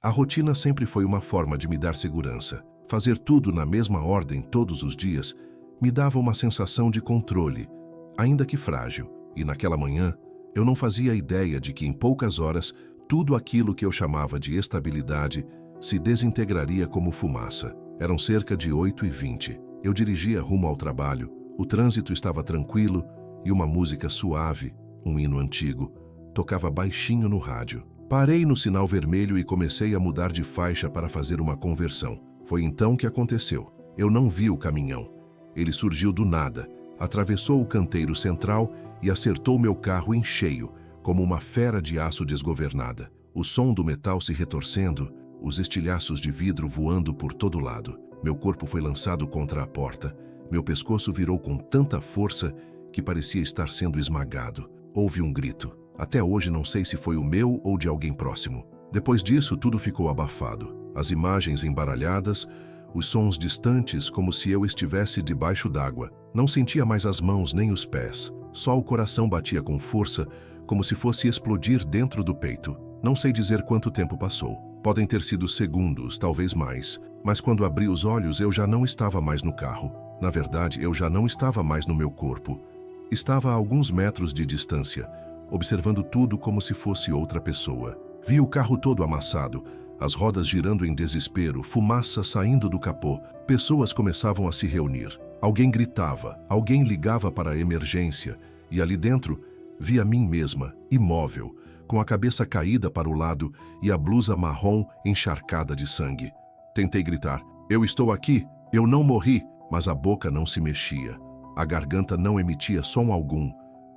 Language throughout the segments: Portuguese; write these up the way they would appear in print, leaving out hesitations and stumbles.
A rotina sempre foi uma forma de me dar segurança. Fazer tudo na mesma ordem todos os dias me dava uma sensação de controle, ainda que frágil. E naquela manhã, eu não fazia ideia de que em poucas horas, tudo aquilo que eu chamava de estabilidade se desintegraria como fumaça. Eram cerca de 8h20. Eu dirigia rumo ao trabalho, o trânsito estava tranquilo e uma música suave, um hino antigo, tocava baixinho no rádio. Parei no sinal vermelho e comecei a mudar de faixa para fazer uma conversão. Foi então que aconteceu. Eu não vi o caminhão. Ele surgiu do nada, atravessou o canteiro central e acertou meu carro em cheio, como uma fera de aço desgovernada. O som do metal se retorcendo, os estilhaços de vidro voando por todo lado. Meu corpo foi lançado contra a porta. Meu pescoço virou com tanta força que parecia estar sendo esmagado. Houve um grito. Até hoje não sei se foi o meu ou de alguém próximo. Depois disso, tudo ficou abafado. As imagens embaralhadas, os sons distantes como se eu estivesse debaixo d'água. Não sentia mais as mãos nem os pés. Só o coração batia com força, como se fosse explodir dentro do peito. Não sei dizer quanto tempo passou. Podem ter sido segundos, talvez mais. Mas quando abri os olhos, eu já não estava mais no carro. Na verdade, eu já não estava mais no meu corpo. Estava a alguns metros de distância, observando tudo como se fosse outra pessoa. Vi o carro todo amassado, as rodas girando em desespero, fumaça saindo do capô. Pessoas começavam a se reunir. Alguém gritava, alguém ligava para a emergência, e ali dentro vi a mim mesma, imóvel, com a cabeça caída para o lado e a blusa marrom encharcada de sangue. Tentei gritar, eu estou aqui, eu não morri, mas a boca não se mexia. A garganta não emitia som algum.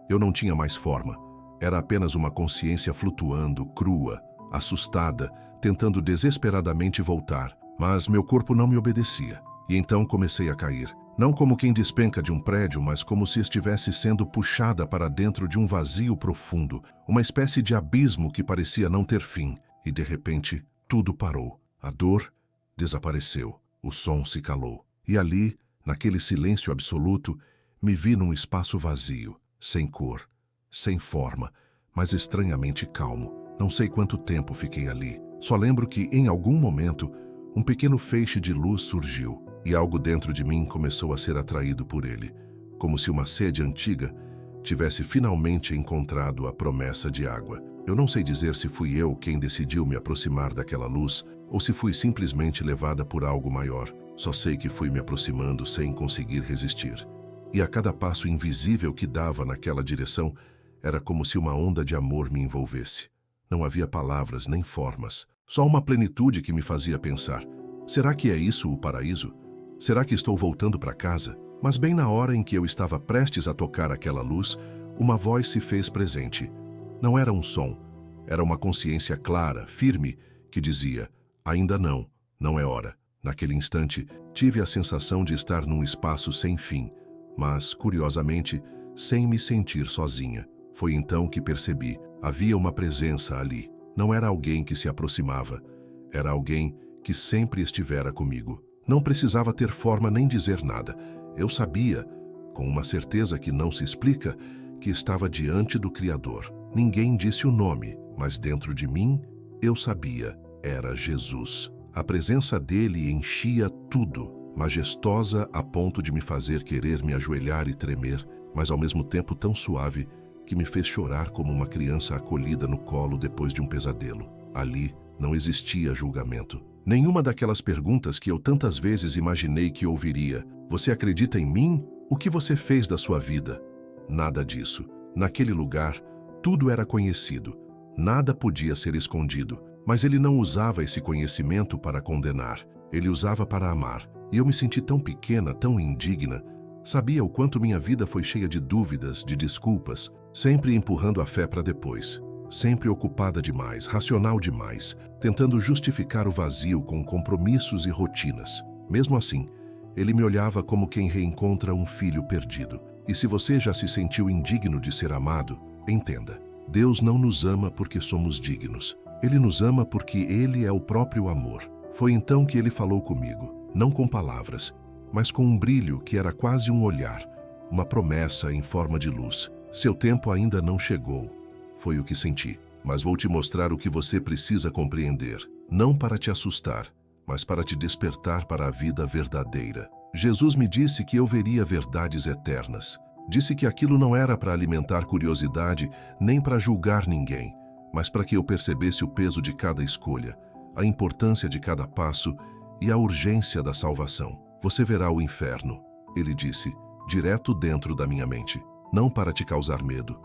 Eu não tinha mais forma. Era apenas uma consciência flutuando, crua, assustada, tentando desesperadamente voltar. Mas meu corpo não me obedecia. E então comecei a cair. Não como quem despenca de um prédio, mas como se estivesse sendo puxada para dentro de um vazio profundo, uma espécie de abismo que parecia não ter fim. E de repente, tudo parou. A dor desapareceu. O som se calou. E ali, naquele silêncio absoluto, me vi num espaço vazio, sem cor, sem forma, mas estranhamente calmo. Não sei quanto tempo fiquei ali. Só lembro que, em algum momento, um pequeno feixe de luz surgiu, e algo dentro de mim começou a ser atraído por ele, como se uma sede antiga tivesse finalmente encontrado a promessa de água. Eu não sei dizer se fui eu quem decidiu me aproximar daquela luz, ou se fui simplesmente levada por algo maior. Só sei que fui me aproximando sem conseguir resistir. E a cada passo invisível que dava naquela direção, era como se uma onda de amor me envolvesse. Não havia palavras nem formas, só uma plenitude que me fazia pensar. Será que é isso o paraíso? Será que estou voltando para casa? Mas bem na hora em que eu estava prestes a tocar aquela luz, uma voz se fez presente. Não era um som, era uma consciência clara, firme, que dizia, ainda não, não é hora. Naquele instante, tive a sensação de estar num espaço sem fim, mas, curiosamente, sem me sentir sozinha. Foi então que percebi, havia uma presença ali. Não era alguém que se aproximava, era alguém que sempre estivera comigo. Não precisava ter forma nem dizer nada. Eu sabia, com uma certeza que não se explica, que estava diante do Criador. Ninguém disse o nome, mas dentro de mim, eu sabia, era Jesus. A presença dele enchia tudo, majestosa a ponto de me fazer querer me ajoelhar e tremer, mas ao mesmo tempo tão suave que me fez chorar como uma criança acolhida no colo depois de um pesadelo. Ali não existia julgamento. Nenhuma daquelas perguntas que eu tantas vezes imaginei que ouviria. Você acredita em mim? O que você fez da sua vida? Nada disso. Naquele lugar, tudo era conhecido. Nada podia ser escondido. Mas ele não usava esse conhecimento para condenar. Ele usava para amar. E eu me senti tão pequena, tão indigna. Sabia o quanto minha vida foi cheia de dúvidas, de desculpas, sempre empurrando a fé para depois. Sempre ocupada demais, racional demais, tentando justificar o vazio com compromissos e rotinas. Mesmo assim, ele me olhava como quem reencontra um filho perdido. E se você já se sentiu indigno de ser amado, entenda. Deus não nos ama porque somos dignos. Ele nos ama porque Ele é o próprio amor. Foi então que Ele falou comigo, não com palavras, mas com um brilho que era quase um olhar, uma promessa em forma de luz. Seu tempo ainda não chegou. Foi o que senti. Mas vou te mostrar o que você precisa compreender. não para te assustar, mas para te despertar para a vida verdadeira. Jesus me disse que eu veria verdades eternas. Disse que aquilo não era para alimentar curiosidade, nem para julgar ninguém, mas para que eu percebesse o peso de cada escolha, a importância de cada passo e a urgência da salvação. Você verá o inferno, ele disse, direto dentro da minha mente. Não para te causar medo,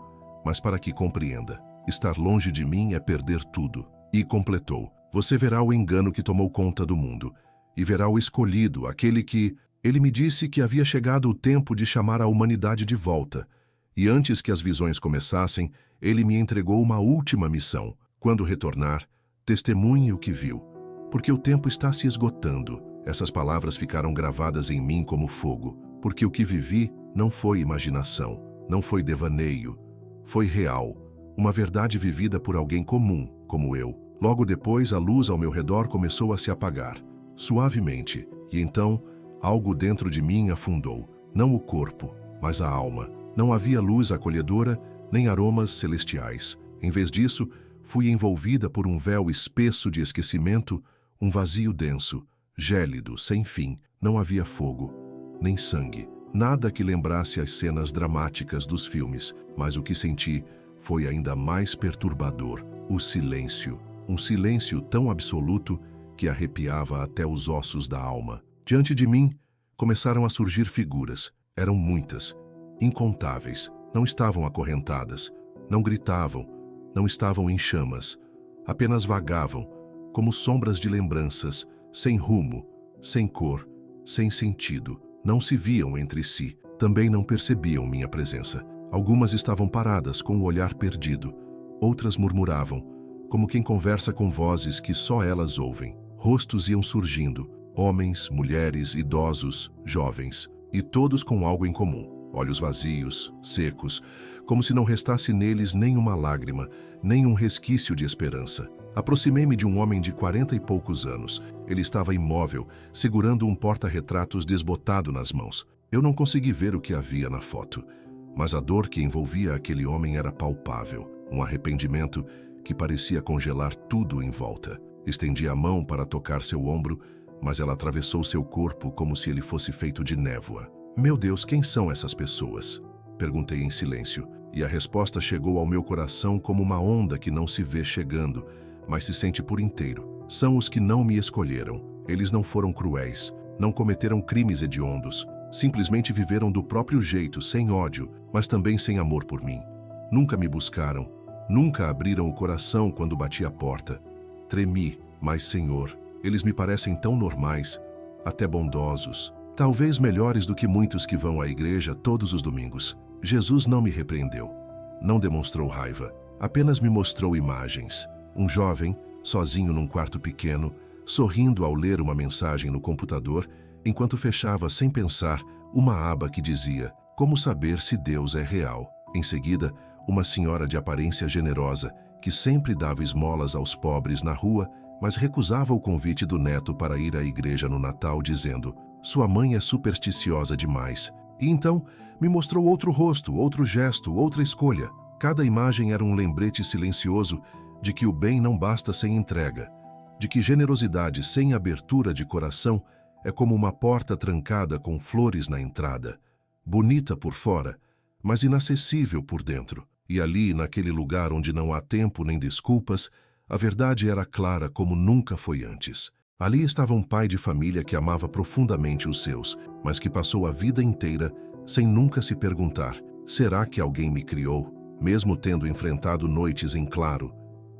mas para que compreenda. Estar longe de mim é perder tudo. E completou, você verá o engano que tomou conta do mundo, e verá o escolhido, aquele que... Ele me disse que havia chegado o tempo de chamar a humanidade de volta, e antes que as visões começassem, ele me entregou uma última missão. Quando retornar, testemunhe o que viu, porque o tempo está se esgotando. Essas palavras ficaram gravadas em mim como fogo, porque o que vivi não foi imaginação, não foi devaneio, foi real, uma verdade vivida por alguém comum, como eu. Logo depois, a luz ao meu redor começou a se apagar, suavemente, e então algo dentro de mim afundou, não o corpo, mas a alma. Não havia luz acolhedora, nem aromas celestiais. Em vez disso, fui envolvida por um véu espesso de esquecimento, um vazio denso, gélido, sem fim. Não havia fogo, nem sangue, nada que lembrasse as cenas dramáticas dos filmes, mas o que senti foi ainda mais perturbador, o silêncio. Um silêncio tão absoluto que arrepiava até os ossos da alma. Diante de mim, começaram a surgir figuras. Eram muitas, incontáveis. Não estavam acorrentadas, não gritavam, não estavam em chamas. Apenas vagavam, como sombras de lembranças, sem rumo, sem cor, sem sentido. Não se viam entre si, também não percebiam minha presença. Algumas estavam paradas com o olhar perdido, outras murmuravam, como quem conversa com vozes que só elas ouvem. Rostos iam surgindo, homens, mulheres, idosos, jovens, e todos com algo em comum. Olhos vazios, secos, como se não restasse neles nem uma lágrima, nem um resquício de esperança. Aproximei-me de um homem de 40 e poucos anos. Ele estava imóvel, segurando um porta-retratos desbotado nas mãos. Eu não consegui ver o que havia na foto, mas a dor que envolvia aquele homem era palpável, um arrependimento que parecia congelar tudo em volta. Estendi a mão para tocar seu ombro, mas ela atravessou seu corpo como se ele fosse feito de névoa. Meu Deus, quem são essas pessoas? Perguntei em silêncio, e a resposta chegou ao meu coração como uma onda que não se vê chegando, mas se sente por inteiro. São os que não me escolheram. Eles não foram cruéis, não cometeram crimes hediondos, simplesmente viveram do próprio jeito, sem ódio, mas também sem amor por mim. Nunca me buscaram, nunca abriram o coração quando bati a porta. Tremi, mas, Senhor, eles me parecem tão normais, até bondosos, talvez melhores do que muitos que vão à igreja todos os domingos. Jesus não me repreendeu, não demonstrou raiva, apenas me mostrou imagens. Um jovem, sozinho num quarto pequeno, sorrindo ao ler uma mensagem no computador, enquanto fechava sem pensar uma aba que dizia: "Como saber se Deus é real?" Em seguida, uma senhora de aparência generosa, que sempre dava esmolas aos pobres na rua, mas recusava o convite do neto para ir à igreja no Natal, dizendo: "Sua mãe é supersticiosa demais." E então me mostrou outro rosto, outro gesto, outra escolha. Cada imagem era um lembrete silencioso de que o bem não basta sem entrega, de que generosidade sem abertura de coração é como uma porta trancada com flores na entrada, bonita por fora, mas inacessível por dentro. E ali, naquele lugar onde não há tempo nem desculpas, a verdade era clara como nunca foi antes. Ali estava um pai de família que amava profundamente os seus, mas que passou a vida inteira sem nunca se perguntar: será que alguém me criou? Mesmo tendo enfrentado noites em claro,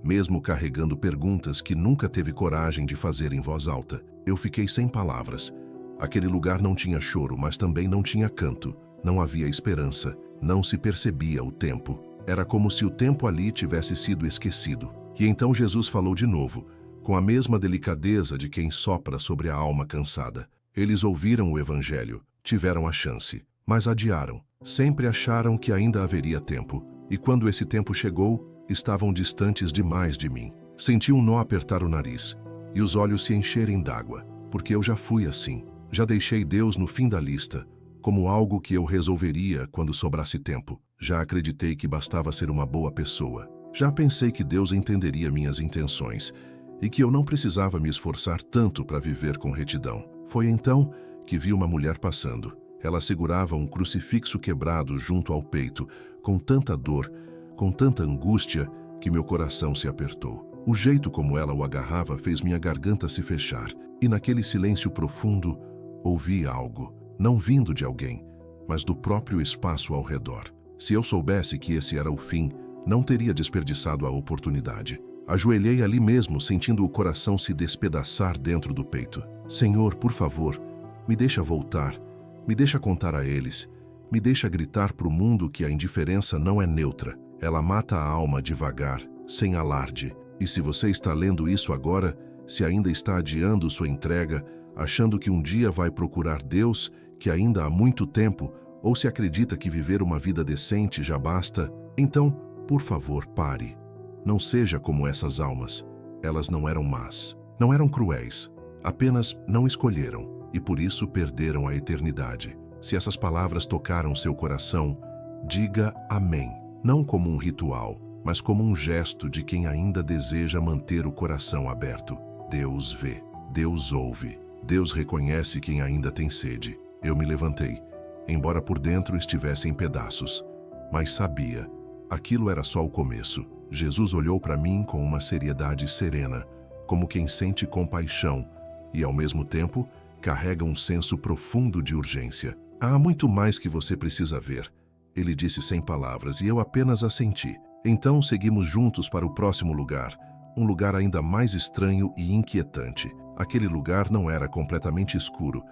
mesmo carregando perguntas que nunca teve coragem de fazer em voz alta, eu fiquei sem palavras. Aquele lugar não tinha choro, mas também não tinha canto. Não havia esperança, não se percebia o tempo. Era como se o tempo ali tivesse sido esquecido. E então Jesus falou de novo, com a mesma delicadeza de quem sopra sobre a alma cansada. Eles ouviram o evangelho, tiveram a chance, mas adiaram. Sempre acharam que ainda haveria tempo. E quando esse tempo chegou, estavam distantes demais de mim. Senti um nó apertar o nariz e os olhos se encherem d'água, porque eu já fui assim. Já deixei Deus no fim da lista, como algo que eu resolveria quando sobrasse tempo. Já acreditei que bastava ser uma boa pessoa. Já pensei que Deus entenderia minhas intenções e que eu não precisava me esforçar tanto para viver com retidão. Foi então que vi uma mulher passando. Ela segurava um crucifixo quebrado junto ao peito, com tanta dor, com tanta angústia, que meu coração se apertou. O jeito como ela o agarrava fez minha garganta se fechar, e naquele silêncio profundo, ouvi algo, não vindo de alguém, mas do próprio espaço ao redor. Se eu soubesse que esse era o fim, não teria desperdiçado a oportunidade. Ajoelhei ali mesmo, sentindo o coração se despedaçar dentro do peito. Senhor, por favor, me deixa voltar, me deixa contar a eles, me deixa gritar para o mundo que a indiferença não é neutra. Ela mata a alma devagar, sem alarde. E se você está lendo isso agora, se ainda está adiando sua entrega, achando que um dia vai procurar Deus, que ainda há muito tempo, ou se acredita que viver uma vida decente já basta, então, por favor, pare. Não seja como essas almas. Elas não eram más, não eram cruéis, apenas não escolheram, e por isso perderam a eternidade. Se essas palavras tocaram seu coração, diga amém. Não como um ritual, mas como um gesto de quem ainda deseja manter o coração aberto. Deus vê, Deus ouve, Deus reconhece quem ainda tem sede. Eu me levantei, embora por dentro estivesse em pedaços, mas sabia, aquilo era só o começo. Jesus olhou para mim com uma seriedade serena, como quem sente compaixão e, ao mesmo tempo, carrega um senso profundo de urgência. Há muito mais que você precisa ver, ele disse sem palavras, e eu apenas assenti. Então seguimos juntos para o próximo lugar, um lugar ainda mais estranho e inquietante. Aquele lugar não era completamente escuro,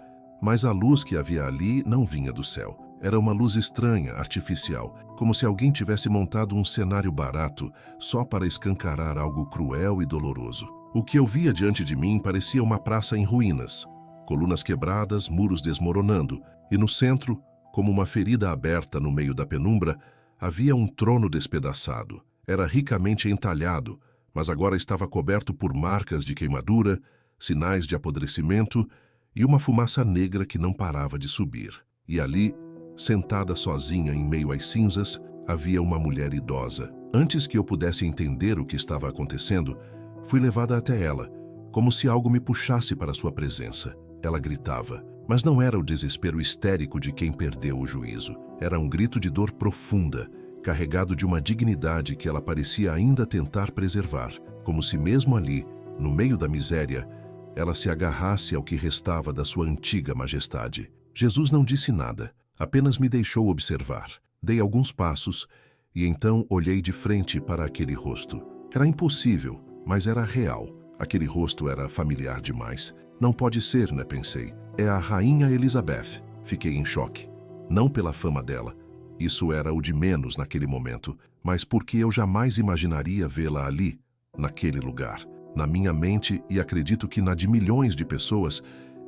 mas a luz que havia ali não vinha do céu. Era uma luz estranha, artificial, como se alguém tivesse montado um cenário barato só para escancarar algo cruel e doloroso. O que eu via diante de mim parecia uma praça em ruínas, colunas quebradas, muros desmoronando, e no centro, como uma ferida aberta no meio da penumbra, havia um trono despedaçado. Era ricamente entalhado, mas agora estava coberto por marcas de queimadura, sinais de apodrecimento e uma fumaça negra que não parava de subir. E ali, sentada sozinha em meio às cinzas, havia uma mulher idosa. Antes que eu pudesse entender o que estava acontecendo, fui levada até ela, como se algo me puxasse para sua presença. Ela gritava, mas não era o desespero histérico de quem perdeu o juízo. Era um grito de dor profunda, carregado de uma dignidade que ela parecia ainda tentar preservar, como se mesmo ali, no meio da miséria, ela se agarrasse ao que restava da sua antiga majestade. Jesus não disse nada, apenas me deixou observar. Dei alguns passos e então olhei de frente para aquele rosto. Era impossível, mas era real. Aquele rosto era familiar demais. Não pode ser, né, pensei. É a Rainha Elizabeth. Fiquei em choque. Não pela fama dela. Isso era o de menos naquele momento, mas porque eu jamais imaginaria vê-la ali, naquele lugar. Na minha mente, e acredito que na de milhões de pessoas,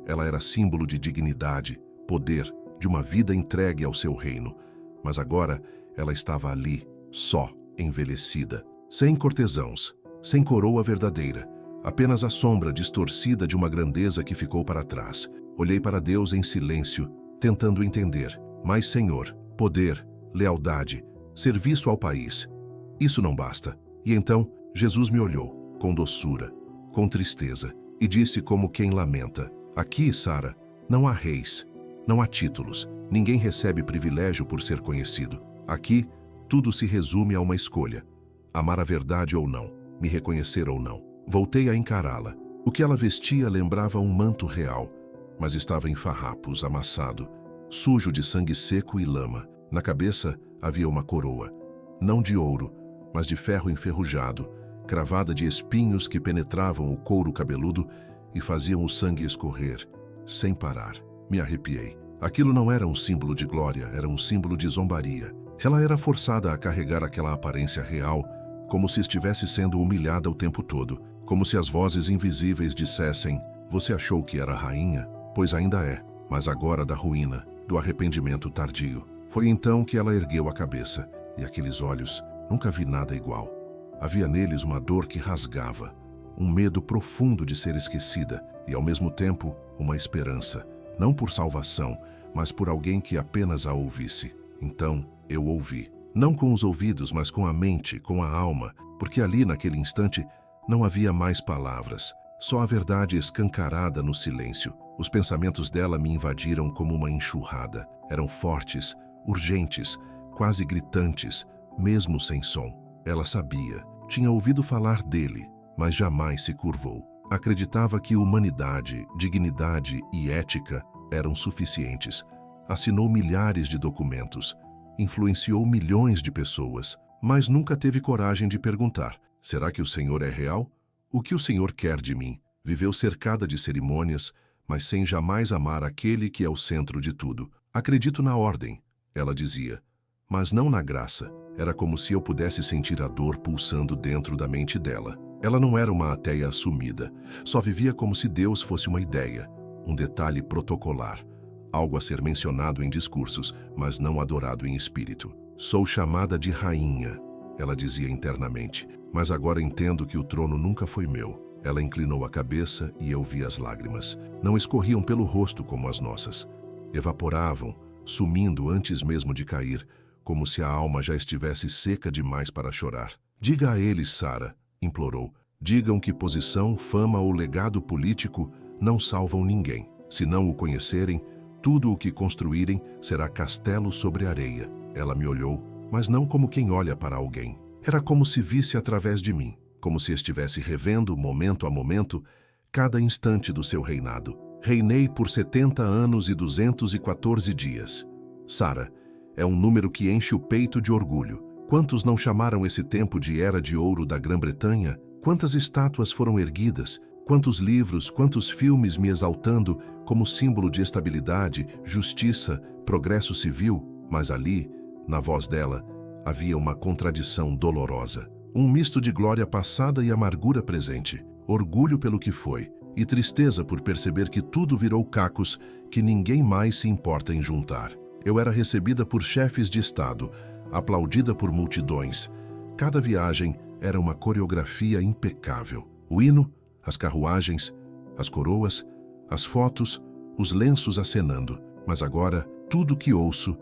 ela era símbolo de dignidade, poder, de uma vida entregue ao seu reino. Mas agora, ela estava ali, só, envelhecida, sem cortesãos, sem coroa verdadeira, apenas a sombra distorcida de uma grandeza que ficou para trás. Olhei para Deus em silêncio, tentando entender. Mas, Senhor, poder, lealdade, serviço ao país. Isso não basta. E então, Jesus me olhou, com doçura, com tristeza, e disse como quem lamenta: aqui, Sara, não há reis, não há títulos, ninguém recebe privilégio por ser conhecido. Aqui, tudo se resume a uma escolha: amar a verdade ou não, me reconhecer ou não. Voltei a encará-la. O que ela vestia lembrava um manto real, mas estava em farrapos, amassado, sujo de sangue seco e lama. Na cabeça havia uma coroa, não de ouro, mas de ferro enferrujado, cravada de espinhos que penetravam o couro cabeludo e faziam o sangue escorrer, sem parar. Me arrepiei. Aquilo não era um símbolo de glória, era um símbolo de zombaria. Ela era forçada a carregar aquela aparência real, como se estivesse sendo humilhada o tempo todo, como se as vozes invisíveis dissessem: você achou que era rainha? Pois ainda é, mas agora da ruína, do arrependimento tardio. Foi então que ela ergueu a cabeça, e aqueles olhos, nunca vi nada igual. Havia neles uma dor que rasgava, um medo profundo de ser esquecida e, ao mesmo tempo, uma esperança, não por salvação, mas por alguém que apenas a ouvisse. Então, eu ouvi. Não com os ouvidos, mas com a mente, com a alma, porque ali, naquele instante, Não havia mais palavras, só a verdade escancarada no silêncio. Os pensamentos dela me invadiram como uma enxurrada. Eram fortes, urgentes, quase gritantes, mesmo sem som. Ela sabia, tinha ouvido falar dele, mas jamais se curvou. Acreditava que humanidade, dignidade e ética eram suficientes. Assinou milhares de documentos, influenciou milhões de pessoas, mas nunca teve coragem de perguntar: será que o Senhor é real? O que o Senhor quer de mim? Viveu cercada de cerimônias, mas sem jamais amar aquele que é o centro de tudo. Acredito na ordem, ela dizia, mas não na graça. Era como se eu pudesse sentir a dor pulsando dentro da mente dela. Ela não era uma ateia assumida, só vivia como se Deus fosse uma ideia, um detalhe protocolar, algo a ser mencionado em discursos, mas não adorado em espírito. Sou chamada de rainha, ela dizia internamente, mas agora entendo que o trono nunca foi meu. Ela inclinou a cabeça e eu vi as lágrimas. Não escorriam pelo rosto como as nossas. Evaporavam, sumindo antes mesmo de cair, como se a alma já estivesse seca demais para chorar. Diga a eles, Sara, implorou. Digam que posição, fama ou legado político não salvam ninguém. Se não o conhecerem, tudo o que construírem será castelo sobre areia. Ela me olhou, mas não como quem olha para alguém. Era como se visse através de mim, como se estivesse revendo, momento a momento, cada instante do seu reinado. Reinei por 70 anos e 214 dias. Sara, é um número que enche o peito de orgulho. Quantos não chamaram esse tempo de Era de Ouro da Grã-Bretanha? Quantas estátuas foram erguidas? Quantos livros, quantos filmes me exaltando como símbolo de estabilidade, justiça, progresso civil? Mas ali, na voz dela, havia uma contradição dolorosa. Um misto de glória passada e amargura presente, orgulho pelo que foi e tristeza por perceber que tudo virou cacos que ninguém mais se importa em juntar. Eu era recebida por chefes de Estado, aplaudida por multidões. Cada viagem era uma coreografia impecável. O hino, as carruagens, as coroas, as fotos, os lenços acenando. Mas agora, tudo que ouço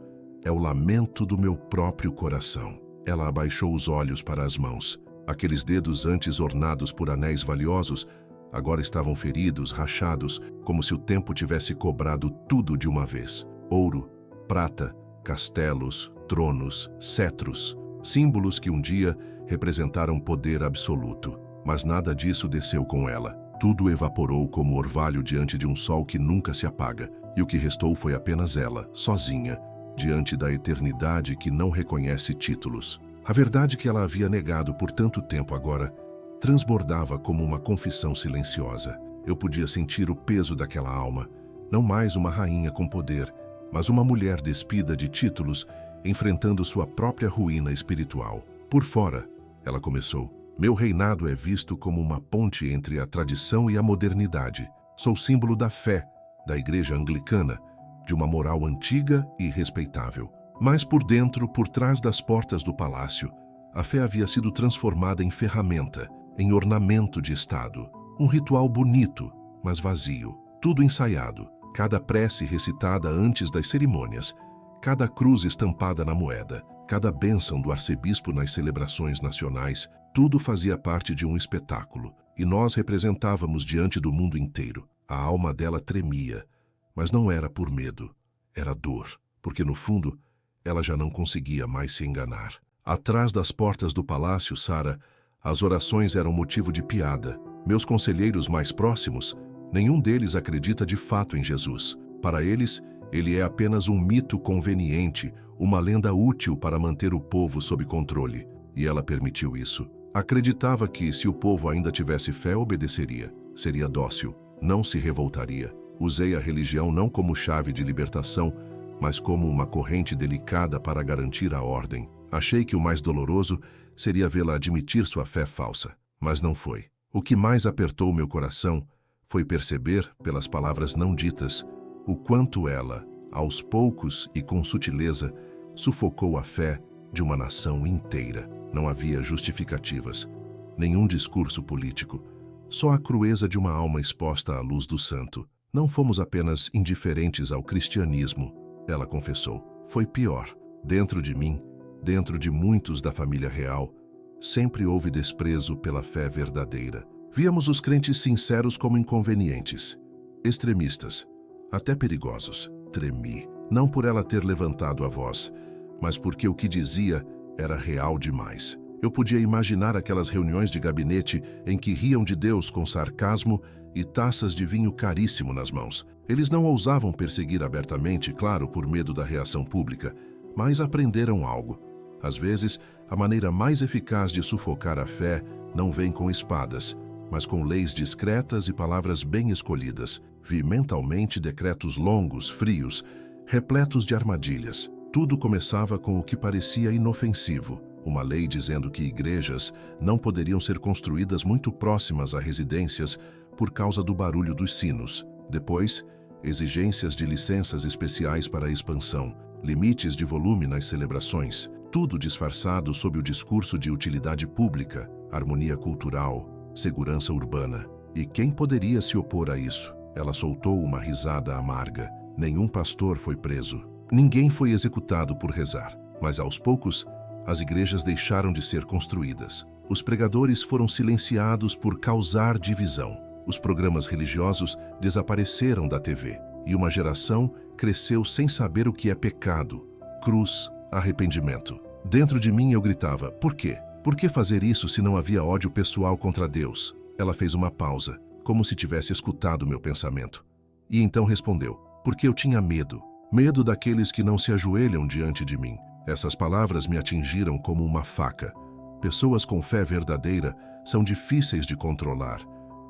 é o lamento do meu próprio coração. Ela abaixou os olhos para as mãos. Aqueles dedos antes ornados por anéis valiosos, agora estavam feridos, rachados, como se o tempo tivesse cobrado tudo de uma vez. Ouro, prata, castelos, tronos, cetros, símbolos que um dia representaram poder absoluto. Mas nada disso desceu com ela. Tudo evaporou como orvalho diante de um sol que nunca se apaga, e o que restou foi apenas ela, sozinha, diante da eternidade que não reconhece títulos. A verdade que ela havia negado por tanto tempo agora transbordava como uma confissão silenciosa. Eu podia sentir o peso daquela alma, não mais uma rainha com poder, mas uma mulher despida de títulos, enfrentando sua própria ruína espiritual. Por fora, ela começou, meu reinado é visto como uma ponte entre a tradição e a modernidade. Sou símbolo da fé, da igreja anglicana, de uma moral antiga e respeitável. Mas por dentro, por trás das portas do palácio, a fé havia sido transformada em ferramenta, em ornamento de Estado. Um ritual bonito, mas vazio. Tudo ensaiado, cada prece recitada antes das cerimônias, cada cruz estampada na moeda, cada bênção do arcebispo nas celebrações nacionais, tudo fazia parte de um espetáculo, e nós representávamos diante do mundo inteiro. A alma dela tremia, mas não era por medo, era dor, porque no fundo, ela já não conseguia mais se enganar. Atrás das portas do palácio, Sara, as orações eram motivo de piada. Meus conselheiros mais próximos, nenhum deles acredita de fato em Jesus. Para eles, ele é apenas um mito conveniente, uma lenda útil para manter o povo sob controle. E ela permitiu isso. Acreditava que, se o povo ainda tivesse fé, obedeceria. Seria dócil, não se revoltaria. Usei a religião não como chave de libertação, mas como uma corrente delicada para garantir a ordem. Achei que o mais doloroso seria vê-la admitir sua fé falsa, mas não foi. O que mais apertou meu coração foi perceber, pelas palavras não ditas, o quanto ela, aos poucos e com sutileza, sufocou a fé de uma nação inteira. Não havia justificativas, nenhum discurso político, só a crueza de uma alma exposta à luz do santo. Não fomos apenas indiferentes ao cristianismo, ela confessou. Foi pior. Dentro de mim, dentro de muitos da família real, sempre houve desprezo pela fé verdadeira. Víamos os crentes sinceros como inconvenientes, extremistas, até perigosos. Tremi, não por ela ter levantado a voz, mas porque o que dizia era real demais. Eu podia imaginar aquelas reuniões de gabinete em que riam de Deus com sarcasmo e taças de vinho caríssimo nas mãos. Eles não ousavam perseguir abertamente, claro, por medo da reação pública, mas aprenderam algo. Às vezes, a maneira mais eficaz de sufocar a fé não vem com espadas, mas com leis discretas e palavras bem escolhidas. Vi mentalmente decretos longos, frios, repletos de armadilhas. Tudo começava com o que parecia inofensivo. Uma lei dizendo que igrejas não poderiam ser construídas muito próximas a residências por causa do barulho dos sinos. Depois, exigências de licenças especiais para a expansão, limites de volume nas celebrações, tudo disfarçado sob o discurso de utilidade pública, harmonia cultural, segurança urbana. E quem poderia se opor a isso? Ela soltou uma risada amarga. Nenhum pastor foi preso. Ninguém foi executado por rezar. Mas aos poucos, as igrejas deixaram de ser construídas. Os pregadores foram silenciados por causar divisão. Os programas religiosos desapareceram da TV. E uma geração cresceu sem saber o que é pecado, cruz, arrependimento. Dentro de mim eu gritava, por quê? Por que fazer isso se não havia ódio pessoal contra Deus? Ela fez uma pausa, como se tivesse escutado meu pensamento. E então respondeu, porque eu tinha medo. Medo daqueles que não se ajoelham diante de mim. Essas palavras me atingiram como uma faca. Pessoas com fé verdadeira são difíceis de controlar.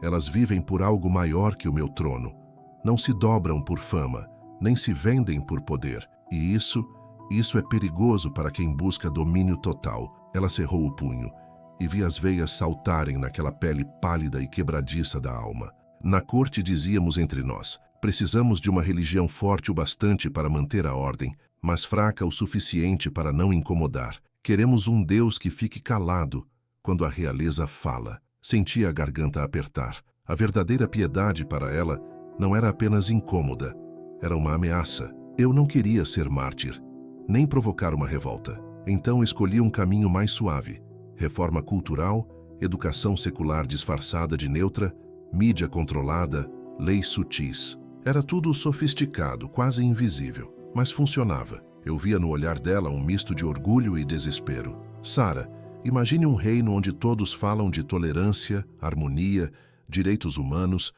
Elas vivem por algo maior que o meu trono. Não se dobram por fama, nem se vendem por poder. E isso é perigoso para quem busca domínio total. Ela cerrou o punho e vi as veias saltarem naquela pele pálida e quebradiça da alma. Na corte dizíamos entre nós, precisamos de uma religião forte o bastante para manter a ordem, mas fraca o suficiente para não incomodar. Queremos um Deus que fique calado quando a realeza fala. Sentia a garganta apertar. A verdadeira piedade para ela não era apenas incômoda, era uma ameaça. Eu não queria ser mártir, nem provocar uma revolta. Então escolhi um caminho mais suave. Reforma cultural, educação secular disfarçada de neutra, mídia controlada, leis sutis. Era tudo sofisticado, quase invisível, mas funcionava. Eu via no olhar dela um misto de orgulho e desespero. Sara, imagine um reino onde todos falam de tolerância, harmonia, direitos humanos,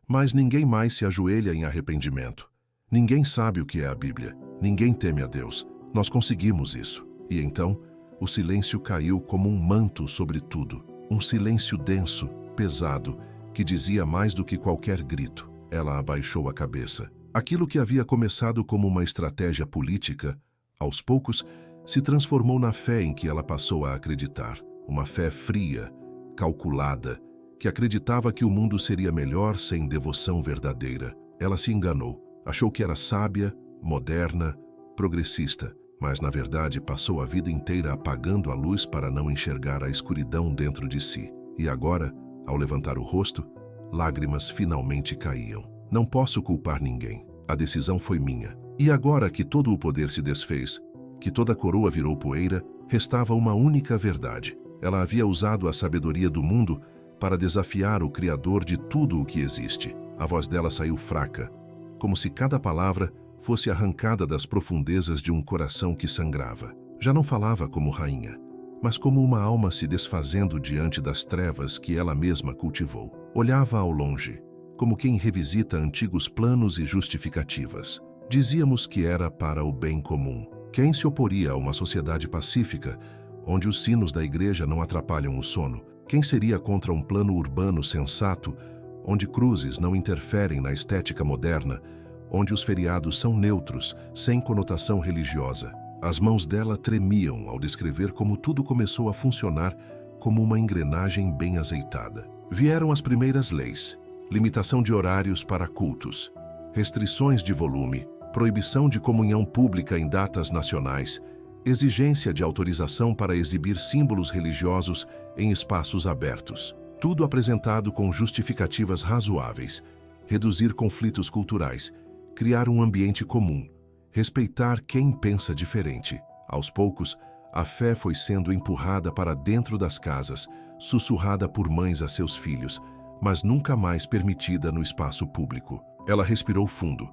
mas ninguém mais se ajoelha em arrependimento. Ninguém sabe o que é a Bíblia. Ninguém teme a Deus. Nós conseguimos isso. E então, o silêncio caiu como um manto sobre tudo. Um silêncio denso, pesado, que dizia mais do que qualquer grito. Ela abaixou a cabeça. Aquilo que havia começado como uma estratégia política, aos poucos, se transformou na fé em que ela passou a acreditar. Uma fé fria, calculada, que acreditava que o mundo seria melhor sem devoção verdadeira. Ela se enganou. Achou que era sábia, moderna, progressista, mas na verdade passou a vida inteira apagando a luz para não enxergar a escuridão dentro de si. E agora, ao levantar o rosto, lágrimas finalmente caíam. Não posso culpar ninguém. A decisão foi minha. E agora que todo o poder se desfez, que toda a coroa virou poeira, restava uma única verdade. Ela havia usado a sabedoria do mundo para desafiar o Criador de tudo o que existe. A voz dela saiu fraca, como se cada palavra fosse arrancada das profundezas de um coração que sangrava. Já não falava como rainha, mas como uma alma se desfazendo diante das trevas que ela mesma cultivou. Olhava ao longe, como quem revisita antigos planos e justificativas. Dizíamos que era para o bem comum. Quem se oporia a uma sociedade pacífica, onde os sinos da igreja não atrapalham o sono? Quem seria contra um plano urbano sensato, onde cruzes não interferem na estética moderna, onde os feriados são neutros, sem conotação religiosa? As mãos dela tremiam ao descrever como tudo começou a funcionar como uma engrenagem bem azeitada. Vieram as primeiras leis: limitação de horários para cultos, restrições de volume, proibição de comunhão pública em datas nacionais, exigência de autorização para exibir símbolos religiosos em espaços abertos. Tudo apresentado com justificativas razoáveis: reduzir conflitos culturais, criar um ambiente comum, respeitar quem pensa diferente. Aos poucos, A fé foi sendo empurrada para dentro das casas, sussurrada por mães a seus filhos, mas nunca mais permitida no espaço público. Ela respirou fundo,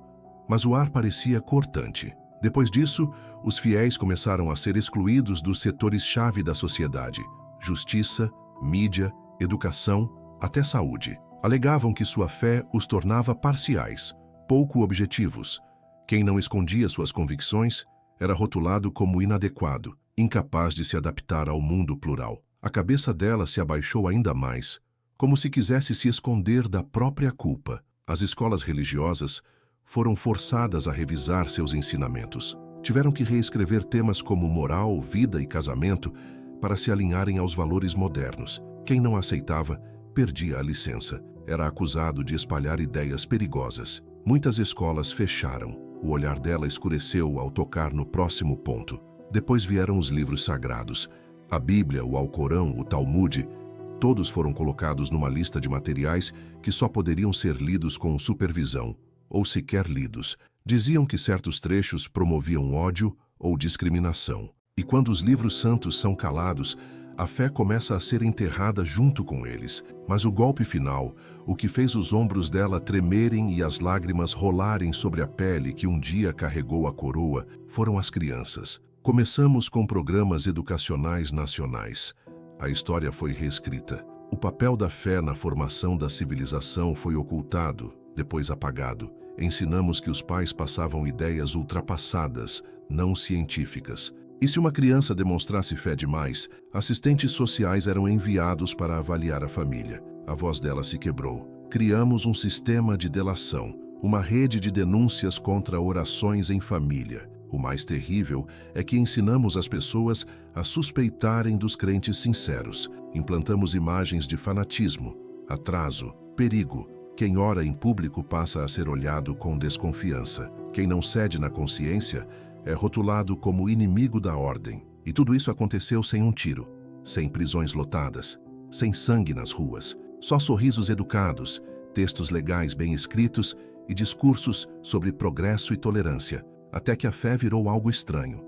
mas o ar parecia cortante. Depois disso, os fiéis começaram a ser excluídos dos setores-chave da sociedade: justiça, mídia, educação, até saúde. Alegavam que sua fé os tornava parciais, pouco objetivos. Quem não escondia suas convicções era rotulado como inadequado, incapaz de se adaptar ao mundo plural. A cabeça dela se abaixou ainda mais, como se quisesse se esconder da própria culpa. As escolas religiosas foram forçadas a revisar seus ensinamentos. Tiveram que reescrever temas como moral, vida e casamento para se alinharem aos valores modernos. Quem não aceitava, perdia a licença. Era acusado de espalhar ideias perigosas. Muitas escolas fecharam. O olhar dela escureceu ao tocar no próximo ponto. Depois vieram os livros sagrados. A Bíblia, o Alcorão, o Talmude, todos foram colocados numa lista de materiais que só poderiam ser lidos com supervisão, ou sequer lidos. Diziam que certos trechos promoviam ódio ou discriminação. E quando os livros santos são calados, a fé começa a ser enterrada junto com eles. Mas o golpe final, o que fez os ombros dela tremerem e as lágrimas rolarem sobre a pele que um dia carregou a coroa, foram as crianças. Começamos com programas educacionais nacionais. A história foi reescrita. O papel da fé na formação da civilização foi ocultado, depois apagado. Ensinamos que os pais passavam ideias ultrapassadas, não científicas. E se uma criança demonstrasse fé demais, assistentes sociais eram enviados para avaliar a família. A voz dela se quebrou. Criamos um sistema de delação, uma rede de denúncias contra orações em família. O mais terrível é que ensinamos as pessoas a suspeitarem dos crentes sinceros. Implantamos imagens de fanatismo, atraso, perigo. Quem ora em público passa a ser olhado com desconfiança. Quem não cede na consciência é rotulado como inimigo da ordem. E tudo isso aconteceu sem um tiro, sem prisões lotadas, sem sangue nas ruas. Só sorrisos educados, textos legais bem escritos e discursos sobre progresso e tolerância. Até que a fé virou algo estranho.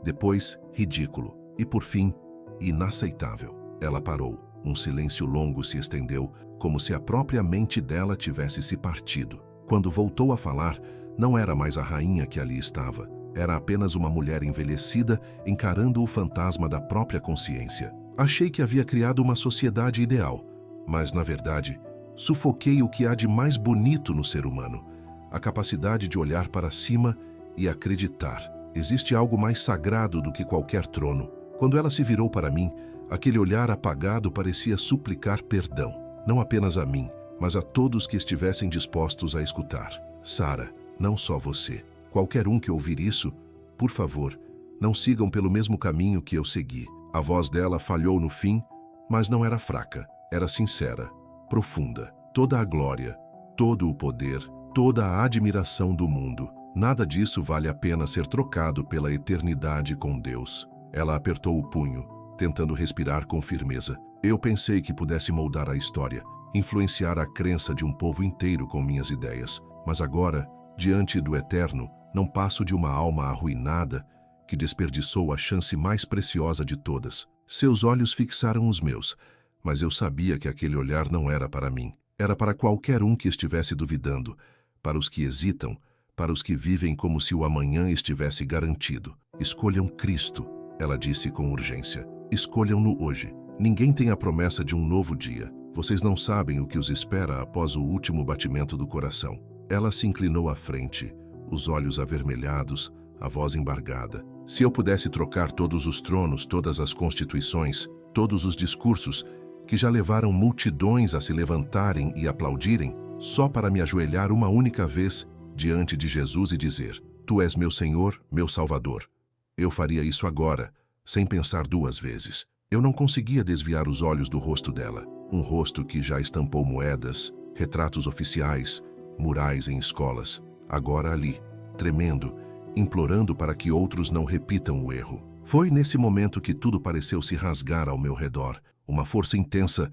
Depois, ridículo. E, por fim, inaceitável. Ela parou. Um silêncio longo se estendeu, como se a própria mente dela tivesse se partido. Quando voltou a falar, não era mais a rainha que ali estava. Era apenas uma mulher envelhecida encarando o fantasma da própria consciência. Achei que havia criado uma sociedade ideal, mas, na verdade, sufoquei o que há de mais bonito no ser humano: a capacidade de olhar para cima e acreditar. Existe algo mais sagrado do que qualquer trono. Quando ela se virou para mim, aquele olhar apagado parecia suplicar perdão, não apenas a mim, mas a todos que estivessem dispostos a escutar. Sara, não só você. Qualquer um que ouvir isso, por favor, não sigam pelo mesmo caminho que eu segui. A voz dela falhou no fim, mas não era fraca, era sincera, profunda. Toda a glória, todo o poder, toda a admiração do mundo, nada disso vale a pena ser trocado pela eternidade com Deus. Ela apertou o punho, tentando respirar com firmeza. Eu pensei que pudesse moldar a história, influenciar a crença de um povo inteiro com minhas ideias. Mas agora, diante do Eterno, não passo de uma alma arruinada que desperdiçou a chance mais preciosa de todas. Seus olhos fixaram os meus, mas eu sabia que aquele olhar não era para mim. Era para qualquer um que estivesse duvidando, para os que hesitam, para os que vivem como se o amanhã estivesse garantido. Escolham Cristo, ela disse com urgência. Escolham-no hoje. Ninguém tem a promessa de um novo dia. Vocês não sabem o que os espera após o último batimento do coração. Ela se inclinou à frente, os olhos avermelhados, a voz embargada. Se eu pudesse trocar todos os tronos, todas as constituições, todos os discursos que já levaram multidões a se levantarem e aplaudirem, só para me ajoelhar uma única vez diante de Jesus e dizer: Tu és meu Senhor, meu Salvador. Eu faria isso agora, sem pensar duas vezes. Eu não conseguia desviar os olhos do rosto dela. Um rosto que já estampou moedas, retratos oficiais, murais em escolas. Agora ali, tremendo, implorando para que outros não repitam o erro. Foi nesse momento que tudo pareceu se rasgar ao meu redor. Uma força intensa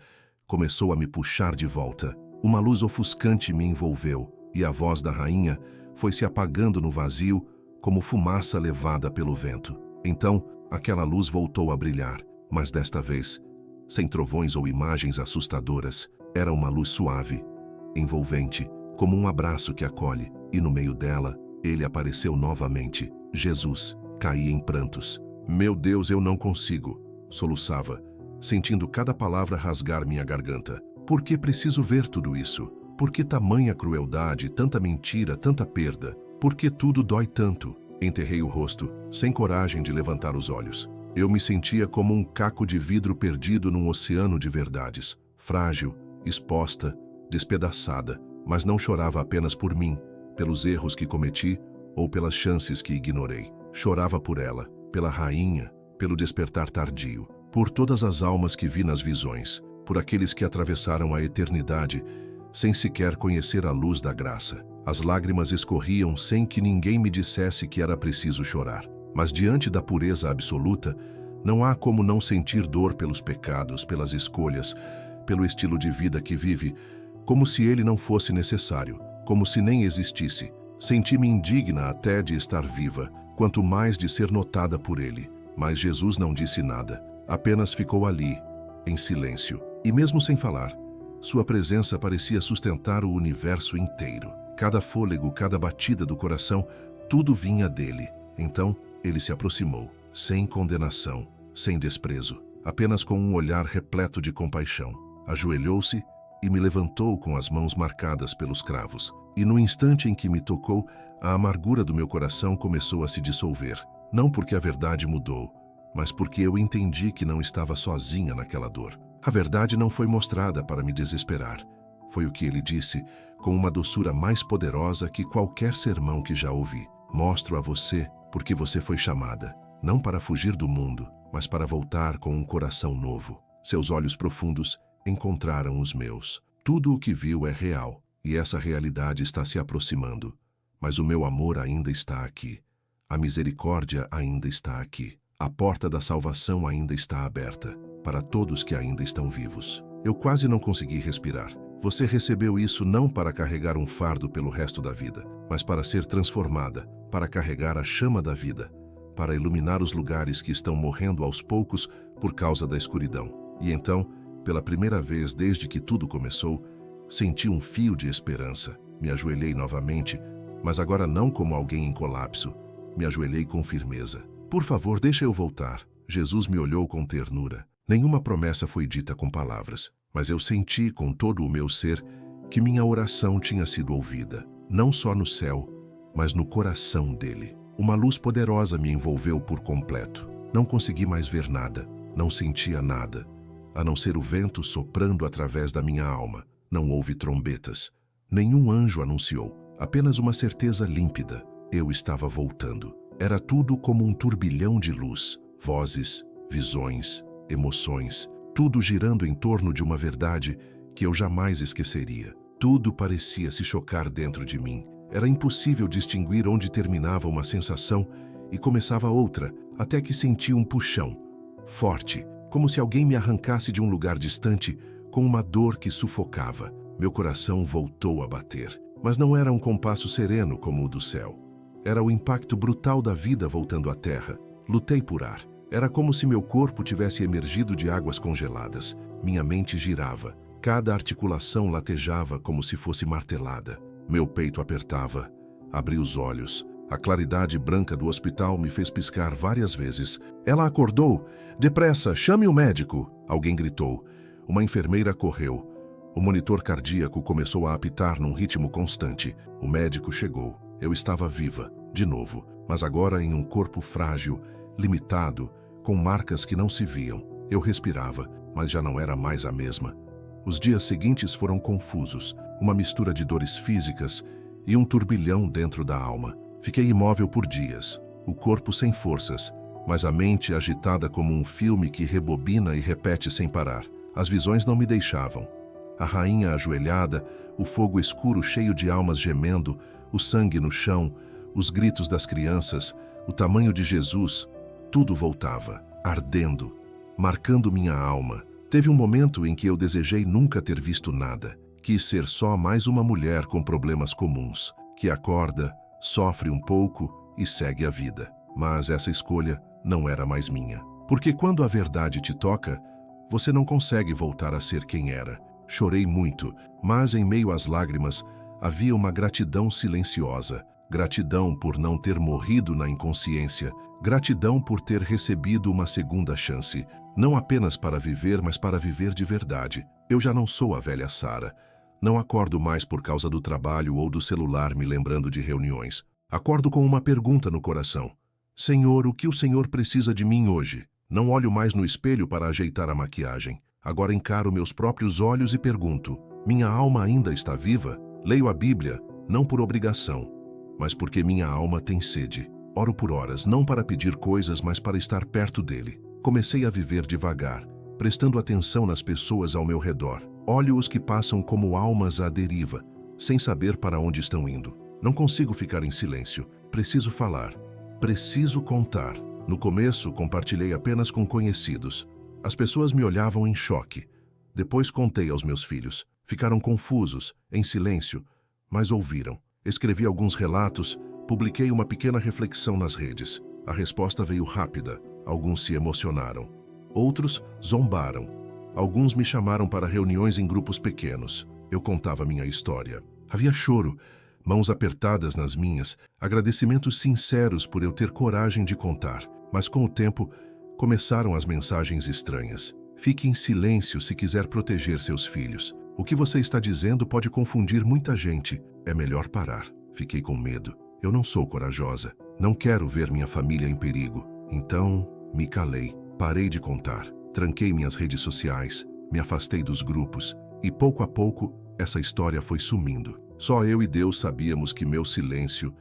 começou a me puxar de volta. Uma luz ofuscante me envolveu, e a voz da rainha foi se apagando no vazio como fumaça levada pelo vento. Então, aquela luz voltou a brilhar, mas desta vez, sem trovões ou imagens assustadoras, era uma luz suave, envolvente, como um abraço que acolhe, e no meio dela, ele apareceu novamente, Jesus. Caí em prantos. Meu Deus, eu não consigo, soluçava, sentindo cada palavra rasgar minha garganta. Por que preciso ver tudo isso? Por que tamanha crueldade, tanta mentira, tanta perda? Por que tudo dói tanto? Enterrei o rosto, sem coragem de levantar os olhos. Eu me sentia como um caco de vidro perdido num oceano de verdades. Frágil, exposta, despedaçada, mas não chorava apenas por mim, pelos erros que cometi ou pelas chances que ignorei. Chorava por ela, pela rainha, pelo despertar tardio, por todas as almas que vi nas visões, por aqueles que atravessaram a eternidade sem sequer conhecer a luz da graça. As lágrimas escorriam sem que ninguém me dissesse que era preciso chorar. Mas diante da pureza absoluta, não há como não sentir dor pelos pecados, pelas escolhas, pelo estilo de vida que vive, como se ele não fosse necessário, como se nem existisse. Senti-me indigna até de estar viva, quanto mais de ser notada por ele. Mas Jesus não disse nada, apenas ficou ali, em silêncio. E mesmo sem falar, sua presença parecia sustentar o universo inteiro. Cada fôlego, cada batida do coração, tudo vinha dele. Então, ele se aproximou, sem condenação, sem desprezo, apenas com um olhar repleto de compaixão. Ajoelhou-se e me levantou com as mãos marcadas pelos cravos. E no instante em que me tocou, a amargura do meu coração começou a se dissolver. Não porque a verdade mudou, mas porque eu entendi que não estava sozinha naquela dor. A verdade não foi mostrada para me desesperar. Foi o que ele disse, com uma doçura mais poderosa que qualquer sermão que já ouvi. Mostro a você porque você foi chamada, não para fugir do mundo, mas para voltar com um coração novo. Seus olhos profundos encontraram os meus. Tudo o que viu é real, e essa realidade está se aproximando. Mas o meu amor ainda está aqui. A misericórdia ainda está aqui. A porta da salvação ainda está aberta, para todos que ainda estão vivos. Eu quase não consegui respirar. Você recebeu isso não para carregar um fardo pelo resto da vida, mas para ser transformada, para carregar a chama da vida, para iluminar os lugares que estão morrendo aos poucos por causa da escuridão. E então, pela primeira vez desde que tudo começou, senti um fio de esperança. Me ajoelhei novamente, mas agora não como alguém em colapso. Me ajoelhei com firmeza. Por favor, deixa eu voltar. Jesus me olhou com ternura. Nenhuma promessa foi dita com palavras, mas eu senti com todo o meu ser que minha oração tinha sido ouvida, não só no céu, mas no coração dele. Uma luz poderosa me envolveu por completo. Não consegui mais ver nada, não sentia nada, a não ser o vento soprando através da minha alma. Não houve trombetas, nenhum anjo anunciou, apenas uma certeza límpida. Eu estava voltando. Era tudo como um turbilhão de luz, vozes, visões, emoções, tudo girando em torno de uma verdade que eu jamais esqueceria. Tudo parecia se chocar dentro de mim. Era impossível distinguir onde terminava uma sensação e começava outra, até que senti um puxão, forte, como se alguém me arrancasse de um lugar distante, com uma dor que sufocava. Meu coração voltou a bater, mas não era um compasso sereno como o do céu. Era o impacto brutal da vida voltando à terra. Lutei por ar. Era como se meu corpo tivesse emergido de águas congeladas. Minha mente girava. Cada articulação latejava como se fosse martelada. Meu peito apertava. Abri os olhos. A claridade branca do hospital me fez piscar várias vezes. Ela acordou. Depressa, chame o médico! Alguém gritou. Uma enfermeira correu. O monitor cardíaco começou a apitar num ritmo constante. O médico chegou. Eu estava viva, de novo, mas agora em um corpo frágil, limitado, com marcas que não se viam. Eu respirava, mas já não era mais a mesma. Os dias seguintes foram confusos, uma mistura de dores físicas e um turbilhão dentro da alma. Fiquei imóvel por dias, o corpo sem forças, mas a mente agitada como um filme que rebobina e repete sem parar. As visões não me deixavam. A rainha ajoelhada, o fogo escuro cheio de almas gemendo, o sangue no chão, os gritos das crianças, o tamanho de Jesus, tudo voltava, ardendo, marcando minha alma. Teve um momento em que eu desejei nunca ter visto nada. Quis ser só mais uma mulher com problemas comuns, que acorda, sofre um pouco e segue a vida. Mas essa escolha não era mais minha. Porque quando a verdade te toca, você não consegue voltar a ser quem era. Chorei muito, mas em meio às lágrimas havia uma gratidão silenciosa. Gratidão por não ter morrido na inconsciência. Gratidão por ter recebido uma segunda chance. Não apenas para viver, mas para viver de verdade. Eu já não sou a velha Sara. Não acordo mais por causa do trabalho ou do celular me lembrando de reuniões. Acordo com uma pergunta no coração. Senhor, o que o Senhor precisa de mim hoje? Não olho mais no espelho para ajeitar a maquiagem. Agora encaro meus próprios olhos e pergunto: minha alma ainda está viva? Leio a Bíblia, não por obrigação, mas porque minha alma tem sede. Oro por horas, não para pedir coisas, mas para estar perto dele. Comecei a viver devagar, prestando atenção nas pessoas ao meu redor. Olho os que passam como almas à deriva, sem saber para onde estão indo. Não consigo ficar em silêncio. Preciso falar. Preciso contar. No começo, compartilhei apenas com conhecidos. As pessoas me olhavam em choque. Depois contei aos meus filhos. Ficaram confusos, em silêncio, mas ouviram. Escrevi alguns relatos, publiquei uma pequena reflexão nas redes. A resposta veio rápida. Alguns se emocionaram. Outros zombaram. Alguns me chamaram para reuniões em grupos pequenos. Eu contava minha história. Havia choro, mãos apertadas nas minhas, agradecimentos sinceros por eu ter coragem de contar. Mas com o tempo, começaram as mensagens estranhas. Fique em silêncio se quiser proteger seus filhos. O que você está dizendo pode confundir muita gente. É melhor parar. Fiquei com medo. Eu não sou corajosa. Não quero ver minha família em perigo. Então, me calei. Parei de contar. Tranquei minhas redes sociais. Me afastei dos grupos. E pouco a pouco, essa história foi sumindo. Só eu e Deus sabíamos que meu silêncio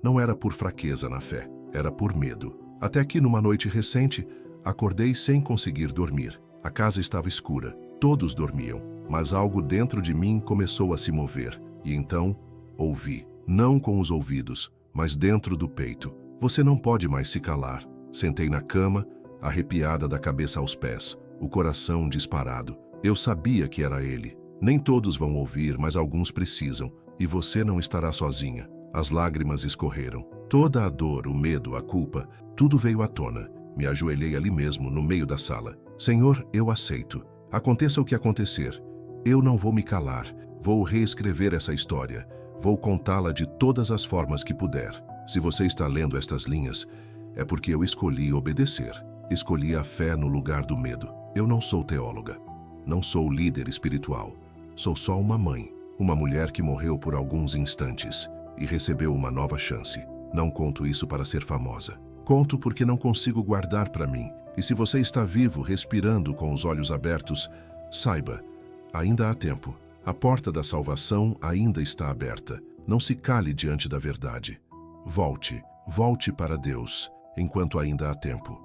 não era por fraqueza na fé. Era por medo. Até que, numa noite recente, acordei sem conseguir dormir. A casa estava escura. Todos dormiam. Mas algo dentro de mim começou a se mover. E então, ouvi. Não com os ouvidos, mas dentro do peito. Você não pode mais se calar. Sentei na cama, arrepiada da cabeça aos pés. O coração disparado. Eu sabia que era ele. Nem todos vão ouvir, mas alguns precisam. E você não estará sozinha. As lágrimas escorreram. Toda a dor, o medo, a culpa, tudo veio à tona. Me ajoelhei ali mesmo, no meio da sala. Senhor, eu aceito. Aconteça o que acontecer. Eu não vou me calar. Vou reescrever essa história. Vou contá-la de todas as formas que puder. Se você está lendo estas linhas, é porque eu escolhi obedecer. Escolhi a fé no lugar do medo. Eu não sou teóloga. Não sou líder espiritual. Sou só uma mãe. Uma mulher que morreu por alguns instantes e recebeu uma nova chance. Não conto isso para ser famosa. Conto porque não consigo guardar para mim. E se você está vivo, respirando com os olhos abertos, saiba, ainda há tempo. A porta da salvação ainda está aberta. Não se cale diante da verdade. Volte para Deus, enquanto ainda há tempo.